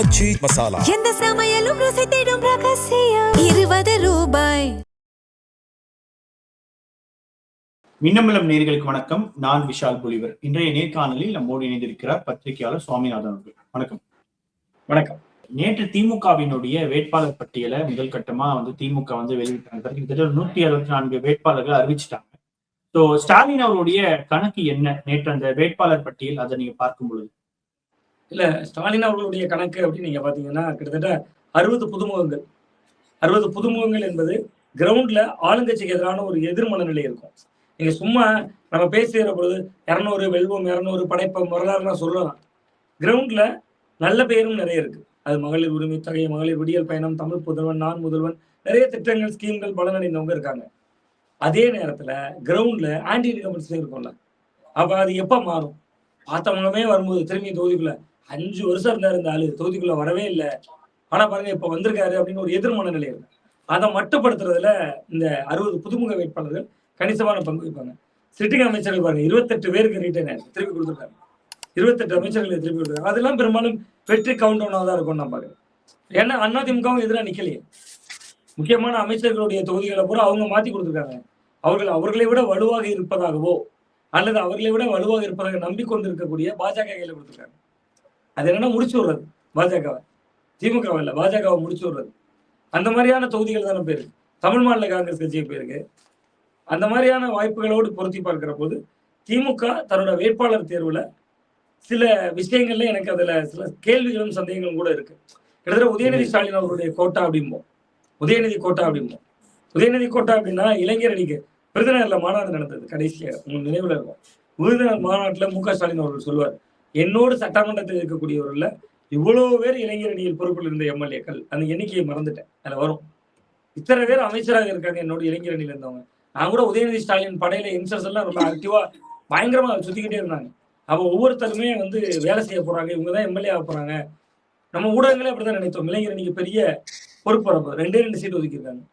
ஆச்சி மசாலா. எந்த சமையலும் ருசி தேடும் ரகசியம். 20 ரூபாய். மின்னம்பலம் நேயர்களுக்கு வணக்கம். நான் விஷால் புலிவர். இன்றைய நேர்காணலில் நம்மோடு இணைந்திருக்கிறார் பத்திரிகையாளர் சுவாமிநாதன் அவர்கள். வணக்கம். வணக்கம். நேற்று திமுகவினுடைய வேட்பாளர் பட்டியலை முதல் கட்டமா திமுக வெளியிட்டாங்க. கிட்டத்தட்ட 164 வேட்பாளர்கள் அறிவிச்சிட்டாங்க. ஸோ ஸ்டாலின் அவருடைய கணக்கு என்ன நேற்று அந்த வேட்பாளர் பட்டியல், அதை நீங்க பார்க்கும் பொழுது? இல்ல, ஸ்டாலின் அவர்களுடைய கணக்கு அப்படின்னு நீங்க பாத்தீங்கன்னா கிட்டத்தட்ட 60 புதுமுகங்கள். 60 புதுமுகங்கள் என்பது கிரவுண்ட்ல ஆளுங்கட்சிக்கு எதிரான ஒரு எதிர் மனநிலை இருக்கும். நீங்க சும்மா நம்ம பேசுகிற பொழுது 200 வெல்வம், 200 படைப்போம், வரலாறுலாம் சொல்லலாம். கிரவுண்ட்ல நல்ல பெயரும் நிறைய இருக்கு. அது மகளிர் உரிமை தொகை, மகளிர் விடியல் பயணம், தமிழ் புதல்வன், நான் முதல்வன், நிறைய திட்டங்கள், ஸ்கீம்கள் பலனடைந்தவங்க இருக்காங்க. அதே நேரத்துல கிரவுண்ட்ல ஆன்டி இன்கம்பன்சி இருக்கும்ல, அப்ப அது எப்ப மாறும்? பார்த்தவங்கமே வரும்போது திரும்பி தொகுதிக்குள்ள 5 வருஷம் இருந்தாரு இந்த ஆளு, தொகுதிக்குள்ள வரவே இல்லை, ஆனா பாருங்க இப்ப வந்திருக்காரு அப்படின்னு ஒரு எதிர்மன நிலை இருக்கு. அதை மட்டுப்படுத்துறதுல இந்த 60 புதுமுக வேட்பாளர்கள் கணிசமான பங்கு வைப்பாங்க. சிட்டிங் அமைச்சர்கள் பாருங்க 28 பேருக்கு ரிட்டர்ன் திருப்பி கொடுத்துருக்காங்க. 28 அமைச்சர்களை திருப்பி கொடுத்துருக்காங்க. அதெல்லாம் பெரும்பாலும் வெற்றி கவுண்ட் ஒன்னா தான் இருக்கும் நான் பாக்குறேன். ஏன்னா அதிமுகவும் எதிராக நிக்கலையே. முக்கியமான அமைச்சர்களுடைய தொகுதிகளை பூரா அவங்க மாத்தி கொடுத்துருக்காங்க. அவர்களை விட வலுவாக இருப்பதாகவோ அல்லது அவர்களை விட வலுவாக இருப்பதாக நம்பிக்கொண்டிருக்கக்கூடிய பாஜக கையில கொடுத்துருக்காங்க. அது என்னன்னா முடிச்சு விடுறது பாஜகவை, திமுகவை இல்ல பாஜகவை முடிச்சு விடுறது. அந்த மாதிரியான தொகுதிகள் தானே போயிருக்கு. தமிழ் மாநில காங்கிரஸ் கட்சியை போயிருக்கு. அந்த மாதிரியான வாய்ப்புகளோடு பொருத்தி பார்க்கிற போது திமுக தன்னோட வேட்பாளர் தேர்வுல சில விஷயங்கள்ல எனக்கு அதுல சில கேள்விகளும் சந்தேகங்களும் கூட இருக்கு. கிட்டத்தட்ட உதயநிதி ஸ்டாலின் அவருடைய கோட்டா அப்படிம்போம், உதயநிதி கோட்டா அப்படிம்போம். உதயநிதி கோட்டா அப்படின்னா இளைஞர் அணிக்கு விருதுநகர்ல மாநாடு நடந்தது கடைசியா, உங்களுக்கு நினைவுல இருக்கும். விருதுநகர் மாநாட்டுல மு.க. ஸ்டாலின் அவர்கள் சொல்லுவார், என்னோடு சட்டமன்றத்தில் இருக்கக்கூடியவர்கள இவ்வளவு பேர் இளைஞர் அணியில் பொறுப்பில் இருந்த எம்எல்ஏக்கள், அந்த எண்ணிக்கையை மறந்துட்டேன், அதுல வரும். இத்தனை பேர் அமைச்சராக இருக்காங்க என்னோட இளைஞர் அணியில இருந்தவங்க. நான் கூட உதயநிதி ஸ்டாலின் படையில யங்ஸ்டர்ஸ் எல்லாம் ரொம்ப ஆக்டிவா பயங்கரமா சுத்திக்கிட்டே இருந்தாங்க. அப்ப ஒவ்வொருத்தருமே வேலை செய்ய போறாங்க, இவங்கதான் எம்எல்ஏ ஆக போறாங்க. நம்ம ஊடகங்களே அப்படிதான் நினைத்தோம். இளைஞர் அணிக்கு பெரிய பொறுப்பு வரப்போ 2 சீட் ஒதுக்கியிருக்காங்க.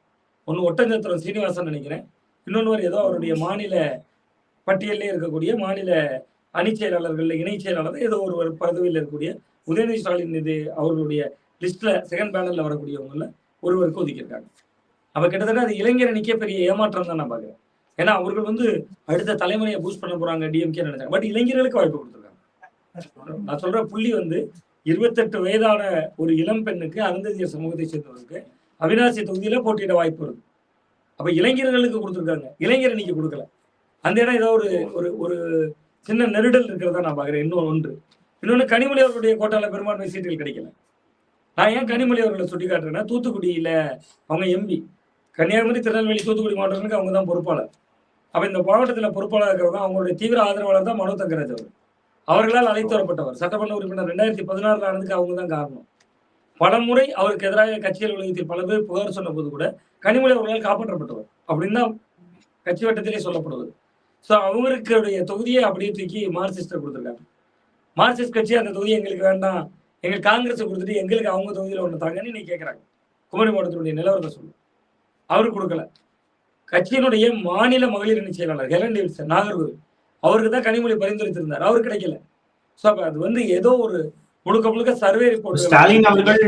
ஒன்னு ஒட்டஞ்சத்திரம் சீனிவாசன் நினைக்கிறேன், இன்னொன்று ஏதோ அவருடைய மாநில பட்டியலே இருக்கக்கூடிய மாநில அணி செயலாளர்கள், இணை செயலாளர், ஏதோ ஒரு பதவியில் இருக்கக்கூடிய உதயநிதி ஸ்டாலின் இது அவர்களுடைய லிஸ்ட்ல செகண்ட் பேனல்ல வரக்கூடியவங்கள ஒருவருக்கு ஒதுக்கியிருக்காங்க. அப்ப கிட்டத்தட்ட அது இளைஞர் அணிக்கே பெரிய ஏமாற்றம் தான் நான் பாக்குறேன். ஏன்னா அவர்கள் அடுத்த தலைமுறையை பூஸ்ட் பண்ண போறாங்க டிஎம்கே நினைச்சாங்க. பட் இளைஞர்களுக்கு வாய்ப்பு கொடுத்துருக்காங்க. நான் சொல்ற புள்ளி 28 வயதான ஒரு இளம் பெண்ணுக்கு, அருந்ததியர் சமூகத்தை சேர்ந்தவருக்கு அவினாசி தொகுதியில போட்டியிட வாய்ப்பு இருக்கு. அப்ப இளைஞர்களுக்கு கொடுத்துருக்காங்க, இளைஞர் அணிக்கு கொடுக்கல. அந்த இடம் ஏதோ ஒரு சின்ன நெருடல் இருக்கிறதா நான் பாக்குறேன். இன்னொன்னு கனிமொழி அவர்களுடைய கோட்டால பெரும்பான்மை சீட்டுகள் கிடைக்கல. நான் ஏன் கனிமொழி அவர்களை சுட்டி காட்டுறேன்னா, தூத்துக்குடியில அவங்க எம்பி, கன்னியாகுமரி, திருநெல்வேலி, தூத்துக்குடி மாவட்டங்களுக்கு அவங்க தான் பொறுப்பாளர். அப்ப இந்த மாவட்டத்தில் பொறுப்பாளர் இருக்கிறதா அவங்களுடைய தீவிர ஆதரவாளர் தான் மனோ தங்கராஜ் அவர். அவர்களால் அழைத்து வரப்பட்டவர் சட்டமன்ற உறுப்பினர் 2016 ஆனதுக்கு அவங்க தான் காரணம். பல முறை அவருக்கு எதிராக கட்சிகள் உலகத்தில் பல பேர் புகார் சொன்ன போது கூட கனிமொழி அவர்களால் காப்பாற்றப்பட்டவர் அப்படின்னு தான் கட்சி வட்டத்திலே சொல்லப்படுவது. ஸோ அவங்களுடைய தொகுதியை அப்படியே தூக்கி மார்க்சிஸ்ட கொடுத்துருக்காங்க. மார்க்சிஸ்ட் கட்சி அந்த தொகுதி எங்களுக்கு வேண்டாம், எங்களுக்கு காங்கிரஸ் கொடுத்துட்டு எங்களுக்கு அவங்க தொகுதியில் ஒன்று தாங்கன்னு நீ கேட்குறாங்க. குமரி மாவட்டத்தினுடைய நிலவரத்தை சொல்லு. அவருக்கு கொடுக்கல. கட்சியினுடைய மாநில மகளிர் அணி செயலாளர் ஹெலன் டேவிட்சன் நாகர்கோவில், அவருக்கு தான் கனிமொழி பரிந்துரைத்திருந்தார், அவருக்கு கிடைக்கல. ஸோ அப்ப அது ஏதோ ஒரு முழுக்க சர்வே ரிப்போர்ட் ஸ்டாலின் அவர்கள்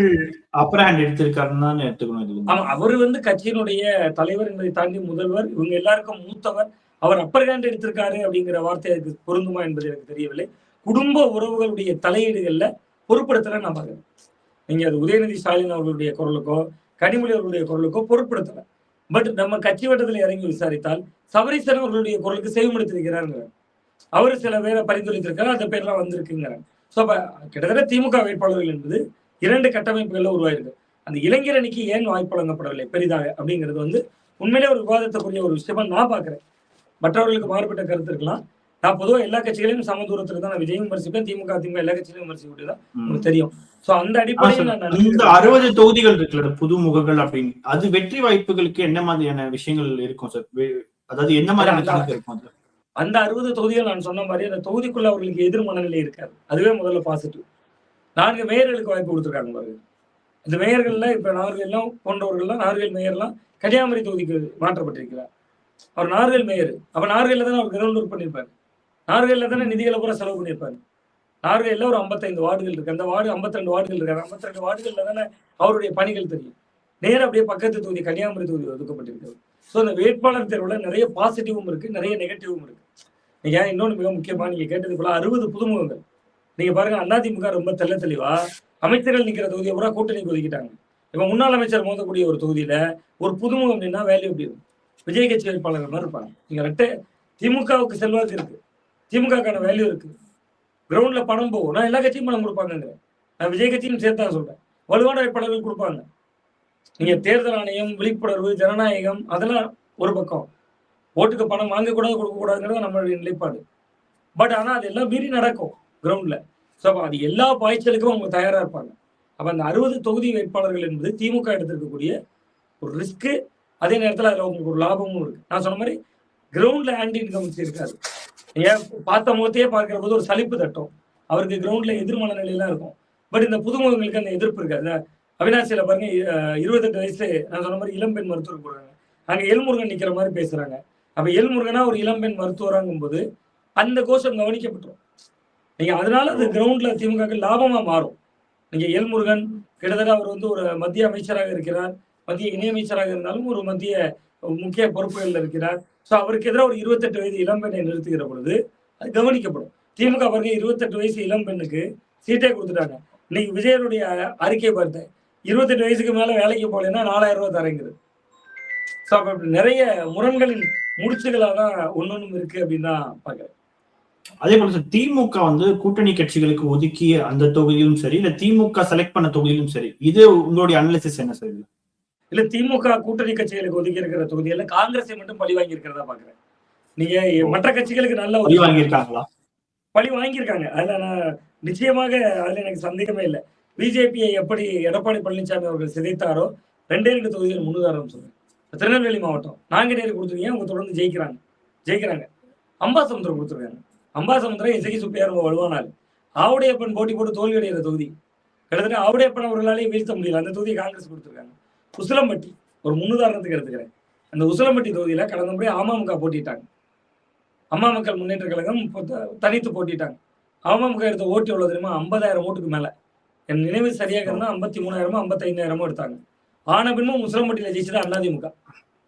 அப்பர் ஹேண்ட் எடுத்திருக்காருன்னு எடுத்துக்கணும். ஆமா, அவரு கட்சியினுடைய தலைவர் என்பதை தாண்டி முதல்வர், இவங்க எல்லாருக்கும் மூத்தவர். அவர் அப்பர் ஹேண்ட் எடுத்திருக்காரு அப்படிங்கிற வார்த்தை அதுக்கு பொருந்துமா என்பது எனக்கு தெரியவில்லை. குடும்ப உறவுகளுடைய தலையீடுகள்ல பொருட்படுத்தல நான் பாக்குறேன். நீங்க அது உதயநிதி ஸ்டாலின் அவர்களுடைய குரலுக்கோ கனிமொழி அவர்களுடைய குரலுக்கோ பொருட்படுத்தல. பட் நம்ம கட்சி வட்டத்தில் இறங்கி விசாரித்தால் சபரீசன் அவர்களுடைய குரலுக்கு செவிமடுத்திருக்கிறாருங்க. அவரு சில பேரை பரிந்துரைத்திருக்காரு, அந்த பேர்லாம் வந்திருக்குங்கிறாங்க. ஸோ அப்ப கிட்டத்தட்ட திமுக வேட்பாளர்கள் என்பது 2 கட்டமைப்புகள்ல உருவாயிருக்கு. அந்த இளைஞர் அணிக்கு ஏன் வாய்ப்பு வழங்கப்படவில்லை பெரிதாக அப்படிங்கிறது உண்மையிலே ஒரு விவாதத்துக்குரிய ஒரு விஷயமா நான் பாக்குறேன். மற்றவர்களுக்கு மாறுபட்ட கருத்து இருக்கலாம். நான் பொதுவாக எல்லா கட்சிகளையும் சம தூரத்துக்கு தான் நான் விஜயம் விமர்சிப்பேன், திமுக எல்லா கட்சிகளையும் விமர்சிக்கிட்டு தான் உங்களுக்கு தெரியும். சோ அந்த அடிப்படையில் இந்த 60 தொகுதிகள் இருக்குல்ல புது முகங்கள் அப்படின்னு, அது வெற்றி வாய்ப்புகளுக்கு என்ன மாதிரியான விஷயங்கள் இருக்கும் சார்? அதாவது என்ன மாதிரி இருக்கும்? அந்த 60 தொகுதிகள் நான் சொன்ன மாதிரி அந்த தொகுதிக்குள்ள அவர்களுக்கு எதிர் மனநிலை இருக்காது. அதுவே முதல்ல பாசிட்டிவ். 4 மேயர்களுக்கு வாய்ப்பு கொடுத்துருக்காங்க பாருங்க. இந்த மேயர்கள்ல இப்ப நாகர்கோவில் போன்றவர்கள்லாம், நாகர்கோவில் மேயர்லாம் கன்னியாகுமரி தொகுதிக்கு மாற்றப்பட்டிருக்கிறார். அவர் நாகர்கோவில் மேயர். அப்ப நாகர்கோவில்ல தானே அவர் கிரவுண்ட் ஒர்க் பண்ணியிருப்பாரு, நாகர்கோவில்ல தானே நிதிகளை பூரா செலவு பண்ணியிருப்பாரு. நார்வேல ஒரு 55 வார்டுகள் இருக்கு. அந்த வார்டு 52 வார்டுகள் இருக்காங்க. 52 வார்டுகள்ல தானே அவருடைய பணிகள் தெரியும். நேரம் அப்படியே பக்கத்து தொகுதி கன்னியாகுமரி தொகுதி ஒதுக்கப்பட்டிருக்கிறது. ஸோ அந்த வேட்பாளர் தேர்வுல நிறைய பாசிட்டிவும் இருக்கு, நிறைய நெகட்டிவும் இருக்கு. நீங்க இன்னொன்று மிக முக்கியமா நீங்க கேட்டது போல 60 புதுமுகங்கள். நீங்க பாருங்க, அதிமுக ரொம்ப தெளிவா அமைச்சர்கள் நிக்கிற தொகுதியை பூரா கூட்டணிக்கு ஒதுக்கிட்டாங்க. இப்ப முன்னாள் அமைச்சர் மோதக்கூடிய ஒரு தொகுதியில ஒரு புதுமுகம் அப்படின்னா வேல்யூ எப்படி இருக்கும்? விஜய் கட்சி வேட்பாளர்கள் மாதிரி இருப்பாங்க. நீங்க ரெட்டை திமுகவுக்கு செல்வாக்கு இருக்கு, திமுகக்கான வேல்யூ இருக்கு, கிரவுண்ட்ல பணம் போகும். நான் எல்லா கட்சியும் பணம் கொடுப்பாங்க, நான் விஜய் கட்சியும் சேர்த்தா சொல்றேன். வலுவான வேட்பாளர்கள் கொடுப்பாங்க. நீங்க தேர்தல் ஆணையம், விழிப்புணர்வு, ஜனநாயகம் அதெல்லாம் ஒரு பக்கம். ஓட்டுக்கு பணம் வாங்கக்கூடாது, கொடுக்கக்கூடாதுங்கிறது நம்மளுடைய நிலைப்பாடு. பட் ஆனா அது எல்லாம் மீறி நடக்கும் கிரவுண்ட்ல. ஸோ அப்போ அது எல்லா பாய்ச்சலுக்கும் அவங்க தயாரா இருப்பாங்க. அப்ப அந்த 60 தொகுதி வேட்பாளர்கள் என்பது திமுக எடுத்திருக்கக்கூடிய ஒரு ரிஸ்க்கு. அதே நேரத்தில் அதுல உங்களுக்கு ஒரு லாபமும் இருக்கு. நான் சொன்ன மாதிரி கிரவுண்ட்ல ஆன்டி இன்கம்ஸ் இருக்காது. நீங்க பார்த்த முகத்தையே பார்க்கிற போது ஒரு சலிப்பு தட்டும். அவருக்கு கிரவுண்ட்ல எதிர்மன நிலையெல்லாம் இருக்கும். பட் இந்த புதுமுகங்களுக்கு அந்த எதிர்ப்பு இருக்காது. அவினாசியில பாருங்க, 28 வயசு நான் சொன்ன மாதிரி இளம்பெண் மருத்துவர் போடுறாங்க. அங்க எல்முருகன் நிக்கிற மாதிரி பேசுறாங்க. அப்ப எல்முருகனா ஒரு இளம்பெண் மருத்துவராங்கும் போது அந்த கோஷம் கவனிக்கப்பட்டுரும். நீங்க அதனால அது கிரவுண்ட்ல திமுக லாபமா மாறும். நீங்க எல்முருகன் கிட்டத்தட்ட அவர் வந்து ஒரு மத்திய அமைச்சராக இருக்கிறார், மத்திய இணையமைச்சராக இருந்தாலும் ஒரு மத்திய முக்கிய பொறுப்புகளில் இருக்கிறார். ஸோ அவருக்கு எதிராக ஒரு 28 வயது இளம்பெண்ணை நிறுத்துகிற பொழுது அது கவனிக்கப்படும். திமுக பாருங்க, 28 வயசு இளம்பெண்ணுக்கு சீட்டே கொடுத்துட்டாங்க. இன்னைக்கு விஜயனுடைய அறிக்கையை பார்த்தேன், 28 வயசுக்கு மேல வேலைக்கு போகலைன்னா 4000 ரூபாய் தரேங்குது. ஸோ அப்ப நிறைய முரண்களின் முடிச்சுகளாக தான் ஒன்னொன்னும் இருக்கு அப்படின்னு தான் பாக்குறேன். அதே போல சார், திமுக வந்து கூட்டணி கட்சிகளுக்கு ஒதுக்கிய அந்த தொகுதியிலும் சரி, இல்ல திமுக செலக்ட் பண்ண தொகுதியிலும் சரி, இது உங்களுடைய அனாலிசிஸ் என்ன சார்? இல்ல திமுக கூட்டணி கட்சிகளுக்கு ஒதுக்கி இருக்கிற தொகுதியில காங்கிரஸை மட்டும் பழி வாங்கி இருக்கிறதா பாக்குறேன். நீங்க மற்ற கட்சிகளுக்கு நல்ல பழி வாங்கியிருக்காங்களா? பழி வாங்கியிருக்காங்க. அதுல நான் நிச்சயமாக அதுல எனக்கு சந்தேகமே இல்லை. பிஜேபியை எப்படி எடப்பாடி பழனிசாமி அவர்கள் சிதைத்தாரோ 2 தொகுதிகள் முன்னுதாரணம் சொல்றேன். திருநெல்வேலி மாவட்டம் நாங்குநேரி கொடுத்துருக்கீங்க, அவங்க தொடர்ந்து ஜெயிக்கிறாங்க. அம்பாசமுத்திரம் கொடுத்துருக்காங்க. அம்பாசமுத்திரம் இசைக்கு சுப்பையா ரொம்ப வலுவானாரு. ஆவுடையப்பன் போட்டி போட்டு தோல்வி அடைகிற தொகுதி. கிட்டத்தட்ட ஆவுடையப்பன் அவர்களாலே வீழ்த்த முடியல. அந்த தொகுதியை காங்கிரஸ் கொடுத்துருக்காங்க. உசிலம்பட்டி ஒரு முன்னுதாரணத்துக்கு எடுத்துக்கிறேன். அந்த உசிலம்பட்டி தொகுதியில கடந்த முறை அமமுக போட்டிட்டாங்க. அம்மா மக்கள் முன்னேற்ற கழகம் தனித்து போட்டிட்டாங்க. அமமுக எடுத்த ஓட்டு எவ்வளவு தெரியுமா? 50,000 ஓட்டுக்கு மேல. என் நினைவு சரியாக இருந்தா 53,000 55,000 எடுத்தாங்க. ஆன பின்னும் உசிலம்பட்டியில ஜெயிச்சது அதிமுக.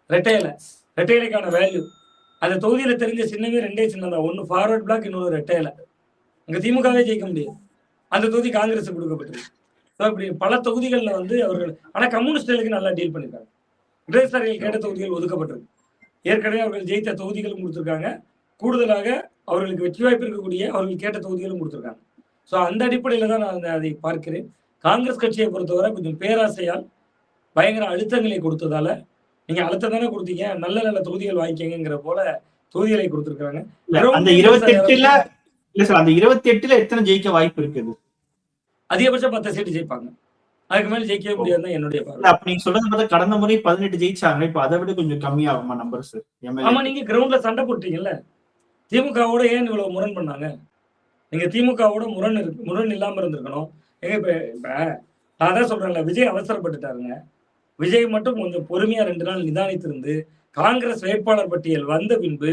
ரெட்டையிலைக்கான வேல்யூ அந்த தொகுதியில தெரிஞ்ச சின்னமே 2 சின்னம் தான். ஒன்னு ஃபார்வர்ட் பிளாக், இன்னொரு ரெட்டையில. அங்க திமுகவே ஜெயிக்க முடியாது. அந்த தொகுதி காங்கிரஸ் கொடுக்கப்பட்டிருக்கு. இப்படி பல தொகுதிகள்ல வந்து அவர்கள், ஆனா கம்யூனிஸ்டுகளுக்கு நல்லா டீல் பண்ணிருக்காங்க. இடதுசாரிகள் கேட்ட தொகுதிகள் ஒதுக்கப்பட்டிருக்கு. ஏற்கனவே அவர்கள் ஜெயித்த தொகுதிகளும் கொடுத்திருக்காங்க. கூடுதலாக அவர்களுக்கு வெற்றி வாய்ப்பு இருக்கக்கூடிய அவர்கள் கேட்ட தொகுதிகளும் கொடுத்திருக்காங்க. ஸோ அந்த அடிப்படையில தான் நான் அதை பார்க்கிறேன். காங்கிரஸ் கட்சியை பொறுத்தவரை கொஞ்சம் பேராசையால் பயங்கர அழுத்தங்களை கொடுத்ததால, நீங்க அழுத்தம் தானே கொடுத்தீங்க, நல்ல நல்ல தொகுதிகள் வாங்கிக்கங்கிற போல தொகுதிகளை கொடுத்திருக்காங்க. அந்த 28ல இல்ல சார், அந்த 28ல எத்தனை ஜெயிக்க வாய்ப்பு இருக்குது? அதிகபட்சம் 10 சீட்டு ஜெயிப்பாங்க. அதுக்கு மேல ஜெயிக்கவே முடியாதுதான் என்னுடைய பார்வை. அப்ப நீங்க சொல்றது பார்த்தா கடந்த முறை 18 ஜெயிச்சாங்க. இப்ப அதை விட கொஞ்சம் கம்மியாகுமா நம்பர்ஸ்? ஆமா, நீங்க கிரவுண்ட்ல சண்டை போட்டீங்கல்ல. திமுகவோட ஏன் இவ்வளவு முரண் பண்ணாங்க? நீங்க திமுகவோட முரண் இல்லாம இருந்திருக்கணும். இப்ப நான் தான் சொல்றேன்ல, விஜய் அவசரப்பட்டுட்டாருங்க. விஜய் மட்டும் கொஞ்சம் பொறுமையா 2 நாள் நிதானித்திருந்து காங்கிரஸ் வேட்பாளர் பட்டியல் வந்த பின்பு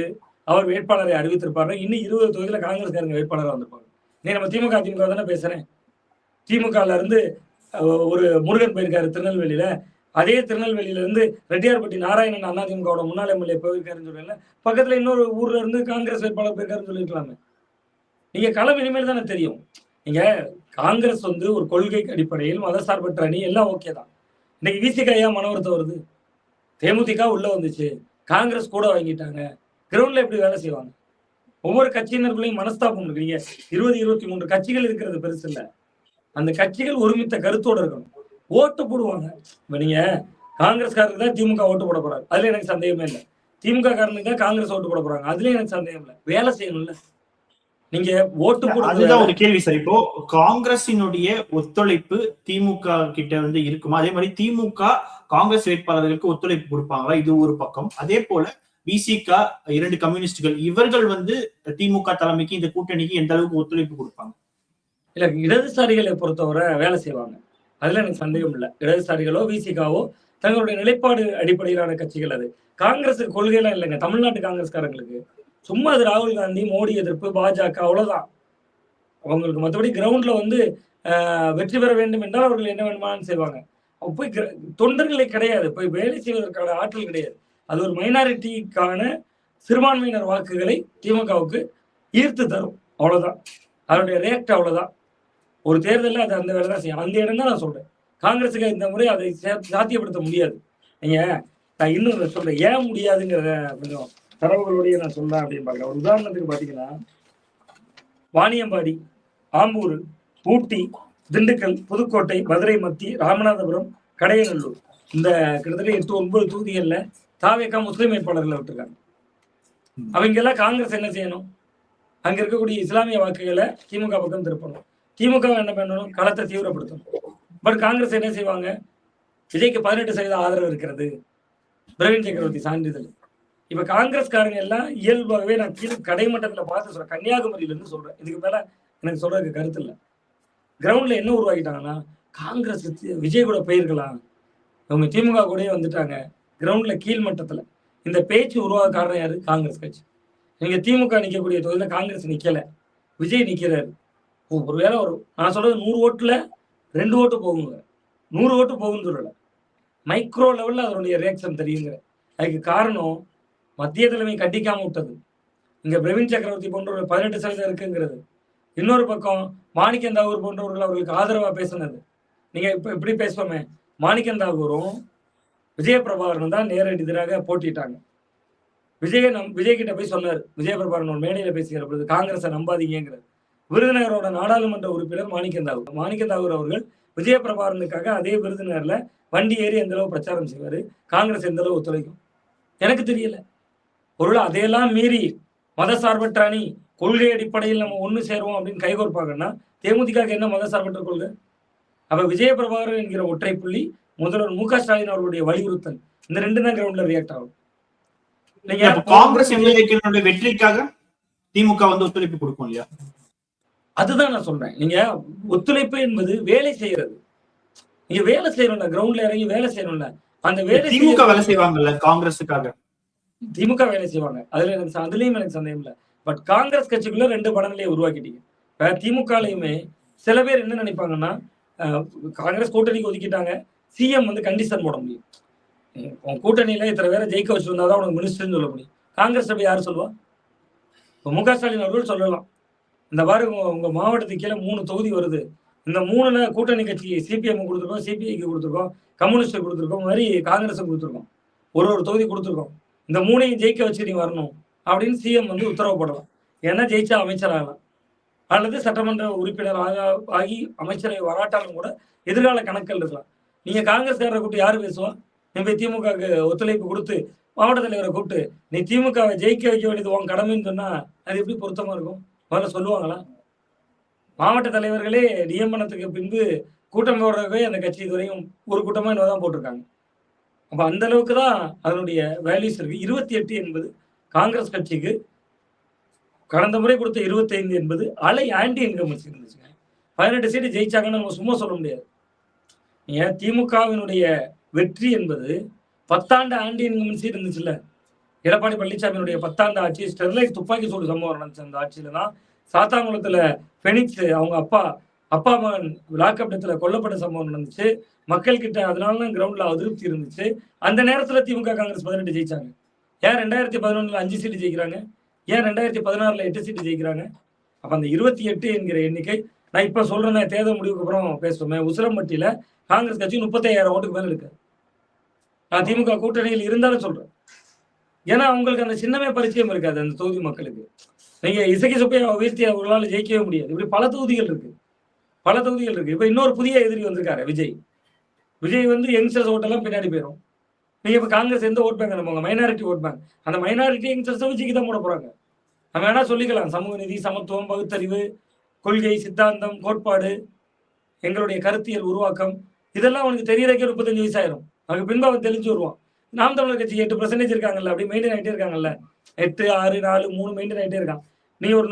அவர் வேட்பாளரை அறிவித்திருப்பாரு. இன்னும் 20 தொகுதியில காங்கிரஸ்காரங்க வேட்பாளராக வந்திருப்பாங்க. நீ நம்ம திமுக தானே பேசுறேன். திமுகல இருந்து ஒரு முருகன் போயிருக்காரு திருநெல்வேலியில. அதே திருநெல்வேலியில இருந்து ரெட்டியார்பட்டி நாராயணன் அதிமுகவோட முன்னாள் எம்எல்ஏ போயிருக்காருன்னு சொல்றேன். பக்கத்துல இன்னொரு ஊர்ல இருந்து காங்கிரஸ் வேட்பாளர் போயிருக்காருன்னு சொல்லிருக்கலாமே. நீங்க களம் இனிமேல் தானே தெரியும். நீங்க காங்கிரஸ் வந்து ஒரு கொள்கை அடிப்படையில் மதசார்பற்ற அணி எல்லாம் ஓகே தான். இன்னைக்கு விசிக ஏன் மனவருத்த வருது? தேமுதிக உள்ள வந்துச்சு, காங்கிரஸ் கூட வாங்கிட்டாங்க. கிரவுண்ட்ல எப்படி வேலை செய்வாங்க? ஒவ்வொரு கட்சியினர்களையும் மனஸ்தாபம் இருக்கு. நீங்க 20-23 கட்சிகள் இருக்கிறது பெருசு இல்ல. அந்த கட்சிகள் ஒருமித்த கருத்தோட இருக்கணும். ஓட்டு போடுவாங்க. இப்ப நீங்க காங்கிரஸ்காரருக்கு தான் திமுக ஓட்டு போட போறாரு, அதுல எனக்கு சந்தேகமே இல்லை. திமுக காரனுக்கு தான் காங்கிரஸ் ஓட்டு போட போறாங்க, அதுல எனக்கு சந்தேகம் இல்லை. வேலை செய்யணும்ல. நீங்க ஓட்டு போடுறது. அதுதான் ஒரு கேள்வி சார். இப்போ காங்கிரசினுடைய ஒத்துழைப்பு திமுக கிட்ட வந்து இருக்குமா? அதே மாதிரி திமுக காங்கிரஸ் வேட்பாளர்களுக்கு ஒத்துழைப்பு கொடுப்பாங்களா? இது ஒரு பக்கம். அதே போல விசிக 2 கம்யூனிஸ்டுகள் இவர்கள் வந்து திமுக தலைமைக்கு இந்த கூட்டணிக்கு எந்த அளவுக்கு ஒத்துழைப்பு கொடுப்பாங்க? இல்ல, இடதுசாரிகளை பொறுத்தவரை வேலை செய்வாங்க, அதுல எனக்கு சந்தேகம் இல்லை. இடதுசாரிகளோ விசிகாவோ தங்களுடைய நிலைப்பாடு அடிப்படையிலான கட்சிகள். அது காங்கிரஸ் கொள்கையெல்லாம் இல்லைங்க. தமிழ்நாட்டு காங்கிரஸ்காரங்களுக்கு சும்மா அது ராகுல் காந்தி, மோடி எதிர்ப்பு, பாஜக, அவ்வளவுதான். அவங்களுக்கு மற்றபடி கிரவுண்ட்ல வந்து வெற்றி பெற வேண்டும் என்றால் அவர்கள் என்ன வேணுமானு செய்வாங்க. போய் தொண்டர்களே கிடையாது, போய் வேலை செய்வதற்கான ஆற்றல் கிடையாது. அது ஒரு மைனாரிட்டிக்கான சிறுபான்மையினர் வாக்குகளை திமுகவுக்கு ஈர்த்து தரும், அவ்வளவுதான். அதனுடைய ரியாக்ட் அவ்வளவுதான். ஒரு தேர்தலில் அது அந்த வேலை தான் செய்யும். அந்த இடம் தான் நான் சொல்றேன். காங்கிரஸுக்கு இந்த முறை அதை சாத்தியப்படுத்த முடியாது. நீங்க நான் இன்னும் சொல்றேன் ஏன் முடியாதுங்கிறத கொஞ்சம் தரவுகளோடய நான் சொல்லலாம் அப்படின்னு பார்க்குறேன். ஒரு உதாரணத்துக்கு பார்த்தீங்கன்னா, வாணியம்பாடி, ஆம்பூர், ஊட்டி, திண்டுக்கல், புதுக்கோட்டை, மதுரை மத்தி, ராமநாதபுரம், கடையநல்லூர், இந்த கிட்டத்தட்ட 8-9 தொகுதிகளில் தாவேகா முஸ்லீம் வேட்பாளர்களை விட்டுருக்காங்க. அவங்கெல்லாம் காங்கிரஸ் என்ன செய்யணும்? அங்க இருக்கக்கூடிய இஸ்லாமிய வாக்குகளை திமுக பக்கம் திருப்பணும். திமுக என்ன பண்ணணும்? களத்தை தீவிரப்படுத்தணும். பட் காங்கிரஸ் என்ன செய்வாங்க? விஜய்க்கு 18% ஆதரவு இருக்கிறது, பிரவீன் சக்கரவர்த்தி சான்றிதழ். இப்ப காங்கிரஸ்காரங்க எல்லாம் இயல்பாகவே நான் கீழே கடைமட்டத்தில் பார்த்து சொல்றேன், கன்னியாகுமரியிலிருந்து சொல்றேன், இதுக்கு மேல எனக்கு சொல்றதுக்கு கருத்து இல்லை. கிரவுண்ட்ல என்ன உருவாக்கிட்டாங்கன்னா, காங்கிரஸ் விஜய் கூட போயிருக்கலாம், அவங்க திமுக கூட வந்துட்டாங்க. கிரவுண்ட்ல கீழ்மட்டத்துல இந்த பேச்சு உருவாக காரணம் யாரு? காங்கிரஸ் கட்சி. நீங்க திமுக நிக்கக்கூடிய தொகுதியில காங்கிரஸ் நிக்கல, விஜய் நிக்கிறாரு. ஒருவேளை நான் சொல்றது 100 ஓட்டுல 2 ஓட்டு போகுங்க, 100 ஓட்டு போகுன்னு சொல்லல, மைக்ரோ லெவல்ல அதனுடைய ரியாக்ஷன் தெரியுங்கிற. அதுக்கு காரணம் மத்திய தலைமை கண்டிக்காம விட்டது. இங்க பிரவீன் சக்கரவர்த்தி போன்றவர்கள் 18% இருக்குங்கிறது. இன்னொரு பக்கம் மாணிக்கம் தாகூர் போன்றவர்கள் அவர்களுக்கு ஆதரவா பேசினது. நீங்க இப்ப இப்படி பேசுவோமே, மாணிக்கம் தாகூரும் விஜயபிரபாகரனும் தான் நேரடி எதிராக போட்டிட்டாங்க. விஜய் கிட்ட போய் சொன்னார், விஜயபிரபாகரன் ஒரு மேடையில பேசுகிற பொழுது காங்கிரஸை நம்பாதீங்கிறது. விருதுநகரோட நாடாளுமன்ற உறுப்பினர் மாணிக்கம் தாகூர் அவர்கள் விஜயபிரபாகரனுக்காக அதே விருதுநகர்ல வண்டி ஏறி எந்த அளவு பிரச்சாரம் செய்வாரு, காங்கிரஸ் எந்த அளவு ஒத்துழைக்கும் எனக்கு தெரியல. பொருள் அதையெல்லாம் மீறி மதசார்பற்ற அணி, கொள்கை அடிப்படையில் நம்ம ஒண்ணு சேருவோம் அப்படின்னு கைகோர்ப்பாங்கன்னா, தேமுதிக என்ன மதசார்பற்ற கொள்கை? அப்ப விஜயபிரபாகரன் என்கிற ஒற்றை புள்ளி, முதல்வர் மு க ஸ்டாலின் அவர்களுடைய வலியுறுத்தல், இந்த 2 தான் கிரவுண்ட்ல ரியாக்ட் ஆகும். நீங்க காங்கிரஸ் எம்எல்ஏக்களுடைய வெற்றிக்காக திமுக வந்து ஒத்துழைப்பு கொடுக்கும் இல்லையா? அதுதான் நான் சொல்றேன். நீங்க ஒத்துழைப்பு என்பது வேலை செய்யறது. நீங்க வேலை செய்யணும்ல, கிரவுண்ட்ல இறங்கி வேலை செய்யணும்ல. அந்த வேலை திமுக வேலை செய்வாங்கல்ல காங்கிரஸுக்காக. திமுக வேலை செய்வாங்க, அதுலயும் எனக்கு சந்தேகம் இல்லை. பட் காங்கிரஸ் கட்சிக்குள்ள 2 படங்களையே உருவாக்கிட்டீங்க. திமுகலையுமே சில பேர் என்ன நினைப்பாங்கன்னா, காங்கிரஸ் கூட்டணிக்கு ஒதுக்கிட்டாங்க, சிஎம் வந்து கண்டிஷன் போட முடியும். உன் கூட்டணியில இத்தனை பேரை ஜெயிக்க வச்சிருந்தாதான் உனக்கு மினிஸ்டர்னு சொல்ல முடியும். காங்கிரஸ் போய் யாரு சொல்லுவா? மு க ஸ்டாலின் அவர்கள் சொல்லலாம், இந்த வாரம் உங்க மாவட்டத்துக்கு கீழே 3 தொகுதி வருது, இந்த 3ல கூட்டணி கட்சி சிபிஎம் கொடுத்துருக்கோம், சிபிஐக்கு கொடுத்துருக்கோம், கம்யூனிஸ்ட் கொடுத்துருக்கோம், மாதிரி காங்கிரஸும் கொடுத்துருக்கோம், ஒரு தொகுதி கொடுத்துருக்கோம், இந்த 3ஐயும் ஜெயிக்க வச்சு நீ வரணும் அப்படின்னு சிஎம் வந்து உத்தரவு போடலாம். ஏன்னா ஜெயிச்சா அமைச்சர் ஆகலாம், அல்லது சட்டமன்ற உறுப்பினர் ஆகி அமைச்சரை வராட்டாலும் கூட எதிர்கால கணக்கில் இருக்கலாம். நீங்க காங்கிரஸ்காரரை கூப்பிட்டு யாரு பேசுவா? நீ போய் திமுகவுக்கு ஒத்துழைப்பு கொடுத்து மாவட்ட தலைவரை கூப்பிட்டு நீ திமுகவை ஜெயிக்க வைக்க வேண்டியது உன் கடமைன்னு சொன்னா அது எப்படி பொருத்தமா இருக்கும்? முதல்ல சொல்லுவாங்களா? மாவட்ட தலைவர்களே நியமனத்துக்கு பின்பு கூட்டம் போடுறதுவே அந்த கட்சி இதுவரையும் ஒரு கூட்டமா இன்னும் போட்டிருக்காங்க. அப்ப அந்த அளவுக்கு தான் அதனுடைய வேல்யூஸ் இருக்கு. 28 என்பது காங்கிரஸ் கட்சிக்கு கடந்த முறை கொடுத்த 25 என்பது அலை ஆன்டி இன்கம்பன்சி இருந்துச்சுங்க. 18 சீட்டு ஜெயிச்சாங்கன்னு நம்ம சும்மா சொல்ல முடியாது. ஏன் திமுகவினுடைய வெற்றி என்பது 10 ஆண்டு ஆன்டி இன்கம்பன்சி இருந்துச்சுல்ல. எடப்பாடி பழனிசாமியினுடைய 10 ஆண்டு ஆட்சி, ஸ்டெர்லைட் துப்பாக்கி சூடு சம்பவம் நடந்துச்சு. அந்த ஆட்சியில தான் சாத்தாங்குளத்துல பெனிக்ஸ் அவங்க அப்பா மகன் லாக்அப்டத்துல கொல்லப்பட்ட சம்பவம் நடந்துச்சு. மக்கள் கிட்ட அதனாலதான் கிரவுண்ட்ல அதிருப்தி இருந்துச்சு. அந்த நேரத்துல திமுக காங்கிரஸ் 18 ஜெயிச்சாங்க. ஏன் 2011 5 சீட்டு ஜெயிக்கிறாங்க? ஏன் 2016 8 சீட்டு ஜெயிக்கிறாங்க? அப்ப அந்த 28 என்கிற எண்ணிக்கை, நான் இப்ப சொல்றேன், தேர்தல் முடிவுக்கு அப்புறம் பேசுவேன். உசிலம்பட்டியில காங்கிரஸ் கட்சி 35,000 ஓட்டுக்கு மேல இருக்கு. நான் திமுக கூட்டணியில் இருந்தாலும் சொல்றேன். ஏன்னா அவங்களுக்கு அந்த சின்னமே பரிச்சயம் இருக்காது அந்த தொகுதி மக்களுக்கு. நீங்க இசக்கி சுப்பையா வீழ்த்தி அவர்களால் ஜெயிக்கவே முடியாது. இப்படி பல தொகுதிகள் இருக்கு. இப்ப இன்னொரு புதிய எதிரி வந்திருக்காரு விஜய் வந்து யங்ஸ்டர்ஸ் ஓட்டெல்லாம் பின்னாடி போயிடும். நீங்க இப்ப காங்கிரஸ் எந்த ஓட் பேங்க் அனுப்புவாங்க? Minority vote bank. அந்த மைனாரிட்டி யங்ஸ்டர்ஸ் விஜய்க்கு தான் போட போறாங்க. நம்ம வேணா சொல்லிக்கலாம், சமூக நீதி, சமத்துவம், பகுத்தறிவு, கொள்கை, சித்தாந்தம், கோட்பாடு, எங்களுடைய கருத்தியல் உருவாக்கம், இதெல்லாம் அவனுக்கு தெரியறதுக்கே 35 வயசாயிரும். அதுக்கு பின்பு அவன் தெளிஞ்சு வருவான். நாம் தமிழர் கட்சி 8% இருக்காங்கல்ல, அப்படி மெயின்டைன் ஆகிட்டே இருக்காங்கல்ல. 8, 6, 4, 3 மெயின்டைன் ஆகிட்டே இருக்கான். நீ ஒரு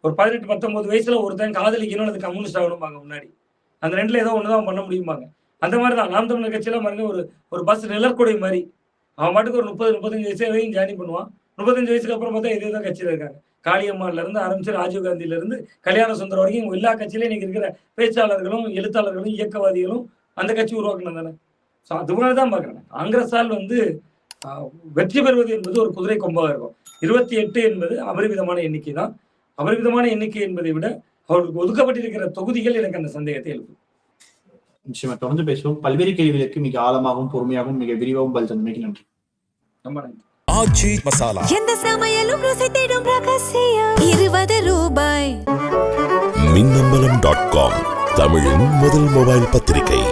18, 19 வயசுல ஒருத்தன் காதலிக்கணும், அது கம்யூனிஸ்ட் ஆகணும்பாங்க முன்னாடி. அந்த 2ல ஏதோ ஒண்ணுதான் பண்ண முடியும்பாங்க. அந்த மாதிரிதான் நாம் தமிழர் கட்சியெல்லாம் பாருங்க, ஒரு பஸ் நிழற்கொடை மாதிரி. அவன் பாட்டுக்கு ஒரு 30, 35 வயசு வரையும் ஜாயின் பண்ணுவான். 35 வயசுக்கு அப்புறம் பார்த்தா இதே தான் கட்சியில இருக்காங்க. காளியம்மாள்ல இருந்து ஆரம்பிச்சு ராஜீவ்காந்தியில இருந்து கல்யாண சுந்தரம் வரைக்கும் எல்லா கட்சியிலும் இன்னைக்கு இருக்கிற பேச்சாளர்களும் எழுத்தாளர்களும் இயக்கவாதிகளும் அந்த கட்சி உருவாக்கணும் தானே. ஸோ அது மாதிரிதான் பாக்குறேன். காங்கிரஸால் வெற்றி பெறுவது என்பது ஒரு குதிரை கொம்பாக இருக்கும். 28 என்பது அபரிமிதமான எண்ணிக்கை தான். அபரிமிதமான எண்ணிக்கை என்பதை விட அவர்களுக்கு ஒதுக்கப்பட்டிருக்கிற தொகுதிகள் எனக்கு அந்த சந்தேகத்தை எழுப்பும். நிச்சயமா தொடர்ந்து பேசுவோம். பல்வேறு கேள்விகளுக்கு மிக ஆழமாகவும் பொறுமையாகவும் மிக விரிவாகவும் பதில் தந்தமைக்கு நன்றி. ரொம்ப நன்றி. ஆச்சி மசாலா எந்த சமையலும் ருசி தேடும் ரகசியம் 20 ரூபாய். மின்னம்பலம்.com தமிழின் முதல் மொபைல் பத்திரிகை.